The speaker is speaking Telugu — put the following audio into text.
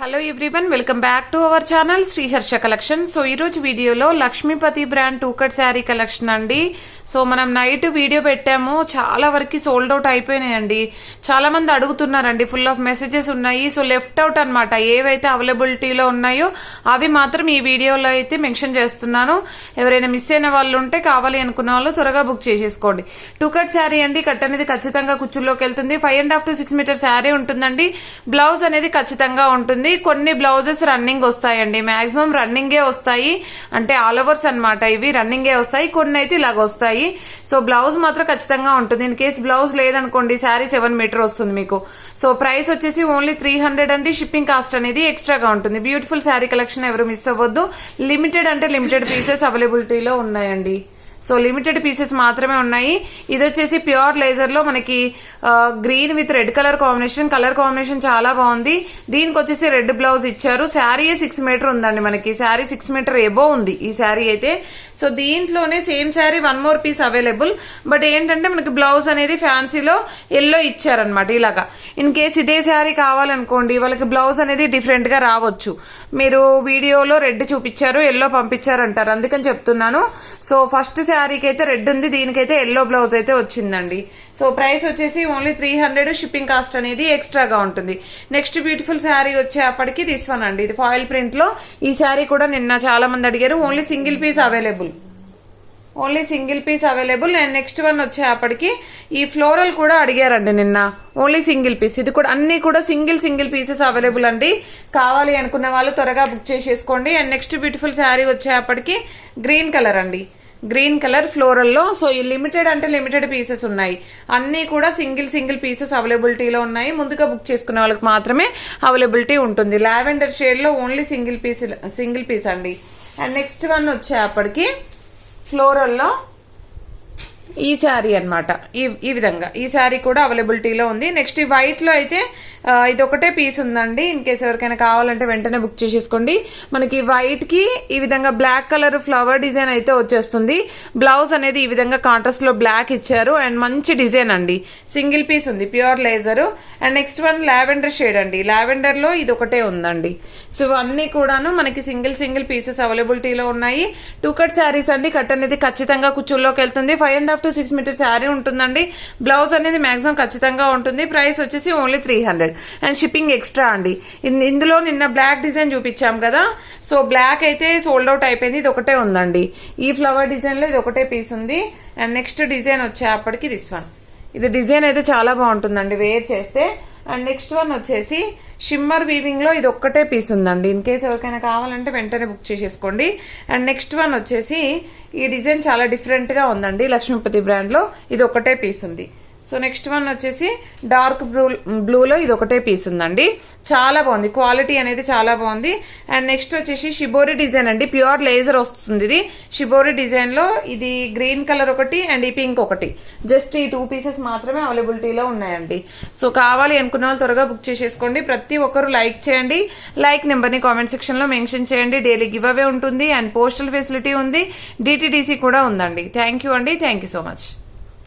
Hello everyone, welcome back to our channel Sriharsha collection. So ఈ రోజు వీడియోలో Lakshmipathi brand 2 cut sari collection అండి. సో మనం నైట్ వీడియో పెట్టాము, చాలా వరకు సోల్డ్ అవుట్ అయిపోయినాయండి. చాలా మంది అడుగుతున్నారండి, ఫుల్ ఆఫ్ మెసేజెస్ ఉన్నాయి. సో లెఫ్ట్ అవుట్ అనమాట, ఏవైతే అవైలబిలిటీలో ఉన్నాయో అవి మాత్రం ఈ వీడియోలో అయితే మెన్షన్ చేస్తున్నాను. ఎవరైనా మిస్ అయిన వాళ్ళు ఉంటే కావాలి అనుకున్న వాళ్ళు త్వరగా బుక్ చేసేసుకోండి. 2 కట్ శారీ అండి. కట్ అనేది ఖచ్చితంగా కుచ్చుల్లోకి వెళ్తుంది. 5.5 to 6 మీటర్ శారీ ఉంటుందండి. బ్లౌజ్ అనేది ఖచ్చితంగా ఉంటుంది. కొన్ని బ్లౌజెస్ రన్నింగ్ వస్తాయండి, మాక్సిమం రన్నింగే వస్తాయి, అంటే ఆల్ ఓవర్స్ అనమాట. ఇవి రన్నింగే వస్తాయి, కొన్ని అయితే ఇలాగ వస్తాయి. సో బ్లౌజ్ మాత్రం ఖచ్చితంగా ఉంటుంది. ఇన్ కేసు బ్లౌజ్ లేదనుకోండి, శారీ 7 మీటర్ వస్తుంది మీకు. సో ప్రైస్ వచ్చేసి ఓన్లీ 300 అండి. షిప్పింగ్ కాస్ట్ అనేది ఎక్స్ట్రాగా ఉంటుంది. బ్యూటిఫుల్ శారీ కలెక్షన్, ఎవరు మిస్ అవ్వద్దు. లిమిటెడ్ అంటే లిమిటెడ్ పీసెస్ అవైలబిలిటీలో ఉన్నాయండి. సో లిమిటెడ్ పీసెస్ మాత్రమే ఉన్నాయి. ఇది వచ్చేసి ప్యూర్ లేజర్ లో మనకి green with red colour combination చాలా బాగుంది. దీనికి వచ్చేసి రెడ్ బ్లౌజ్ ఇచ్చారు. శారీ 6 మీటర్ ఉందండి మనకి. శారీ 6 మీటర్ ఎబో ఉంది ఈ శారీ అయితే. సో దీంట్లోనే same sari 1 more piece available. But ఏంటంటే మనకి బ్లౌజ్ అనేది ఫ్యాన్సీలో ఎల్లో ఇచ్చారనమాట ఇలాగా. ఇన్ కేస్ ఇదే శారీ కావాలనుకోండి, వాళ్ళకి బ్లౌజ్ అనేది డిఫరెంట్ గా రావచ్చు. మీరు వీడియోలో రెడ్ చూపించారు, ఎల్లో పంపించారు అంటారు, అందుకని చెప్తున్నాను. సో ఫస్ట్ శారీకి అయితే రెడ్ ఉంది, దీనికైతే ఎల్లో బ్లౌజ్ అయితే వచ్చిందండి. సో ప్రైస్ వచ్చేసి ఓన్లీ 300. షిప్పింగ్ కాస్ట్ అనేది ఎక్స్ట్రాగా ఉంటుంది. నెక్స్ట్ బ్యూటిఫుల్ శారీ వచ్చేప్పటికి దిస్ వన్ అండి. ఇది ఫాయిల్ ప్రింట్ లో. ఈ శారీ కూడా నిన్న చాలా మంది అడిగారు. Only single piece available. And next one వచ్చేప్పటికి ఈ ఫ్లోరల్ కూడా అడిగారండి నిన్న. Only single piece. ఇది కూడా అన్ని కూడా సింగిల్ పీసెస్ అవైలబుల్ అండి. కావాలి అనుకున్న వాళ్ళు త్వరగా బుక్ చేసేసుకోండి. అండ్ నెక్స్ట్ బ్యూటిఫుల్ శారీ వచ్చేప్పటికి గ్రీన్ కలర్ అండి. గ్రీన్ కలర్ ఫ్లోరల్ లో. సో ఈ లిమిటెడ్ అంటే లిమిటెడ్ పీసెస్ ఉన్నాయి. అన్ని కూడా సింగిల్ పీసెస్ అవైలబిలిటీలో ఉన్నాయి. ముందుగా బుక్ చేసుకునే వాళ్ళకి మాత్రమే అవైలబిలిటీ ఉంటుంది. లావెండర్ షేడ్ లో ఓన్లీ సింగిల్ పీస్ అండి. అండ్ నెక్స్ట్ వన్ వచ్చేప్పటికి ఫ్లోరల్ లో ఈ శారీ అనమాట. ఈ విధంగా ఈ శారీ కూడా అవైలబిలిటీలో ఉంది. నెక్స్ట్ ఈ వైట్ లో అయితే ఇది ఒకటే పీస్ ఉందండి. ఇన్ కేసు ఎవరికైనా కావాలంటే వెంటనే బుక్ చేసేసుకోండి. మనకి వైట్ కి ఈ విధంగా బ్లాక్ కలర్ ఫ్లవర్ డిజైన్ అయితే వచ్చేస్తుంది. బ్లౌజ్ అనేది ఈ విధంగా కాంట్రాస్ట్ లో బ్లాక్ ఇచ్చారు. అండ్ మంచి డిజైన్ అండి. సింగిల్ పీస్ ఉంది, pure laser. And next one lavender shade అండి. లావెండర్ లో ఇది ఒకటే ఉందండి. సో అన్ని కూడాను మనకి సింగిల్ పీసెస్ అవైలబిలిటీలో ఉన్నాయి. 2 కట్ శారీస్ అండి. కట్ అనేది ఖచ్చితంగా కుచ్చుల్లోకి వెళ్తుంది. 5.5 to 6 మీటర్ శారీ ఉంటుందండి. బ్లౌజ్ అనేది మాక్సిమం ఖచ్చితంగా ఉంటుంది. ప్రైస్ వచ్చేసి ఓన్లీ 300. అండ్ షిప్పింగ్ ఎక్స్ట్రా అండి. ఇందులో నిన్న బ్లాక్ డిజైన్ చూపించాం కదా, సో బ్లాక్ అయితే సోల్డ్ అవుట్ అయిపోయింది. ఇది ఒకటే ఉందండి. ఈ ఫ్లవర్ డిజైన్ లో ఇది ఒకటే పీస్ ఉంది. అండ్ నెక్స్ట్ డిజైన్ వచ్చేప్పటికి దిస్ వన్. ఇది డిజైన్ అయితే చాలా బాగుంటుందండి వేర్ చేస్తే. అండ్ నెక్స్ట్ వన్ వచ్చేసి షిమ్మర్ వీవింగ్ లో ఇది ఒక్కటే పీస్ ఉందండి. ఇన్ కేసు ఎవరికైనా కావాలంటే వెంటనే బుక్ చేసేసుకోండి. అండ్ నెక్స్ట్ వన్ వచ్చేసి ఈ డిజైన్ చాలా డిఫరెంట్ గా ఉందండి. లక్ష్మీపతి బ్రాండ్ లో ఇది ఒకటే పీస్ ఉంది. సో నెక్స్ట్ వన్ వచ్చేసి డార్క్ బ్లూలో ఇది ఒకటే పీస్ ఉందండి. చాలా బాగుంది, క్వాలిటీ అనేది చాలా బాగుంది. అండ్ నెక్స్ట్ వచ్చేసి షిబోరి డిజైన్ అండి. ప్యూర్ లేజర్ వస్తుంది ఇది. షిబోరి డిజైన్ లో ఇది గ్రీన్ కలర్ ఒకటి అండ్ ఈ పింక్ ఒకటి. జస్ట్ ఈ 2 పీసెస్ మాత్రమే అవైలబిలిటీలో ఉన్నాయండి. సో కావాలి అనుకున్న వాళ్ళు త్వరగా బుక్ చేసేసుకోండి. ప్రతి ఒక్కరు లైక్ చేయండి. లైక్ నెంబర్ ని కామెంట్ సెక్షన్ లో మెన్షన్ చేయండి. డైలీ గివ్ అవే ఉంటుంది. అండ్ పోస్టల్ ఫెసిలిటీ ఉంది. DTDC కూడా ఉందండి. థ్యాంక్ యూ అండి. Thank you so much.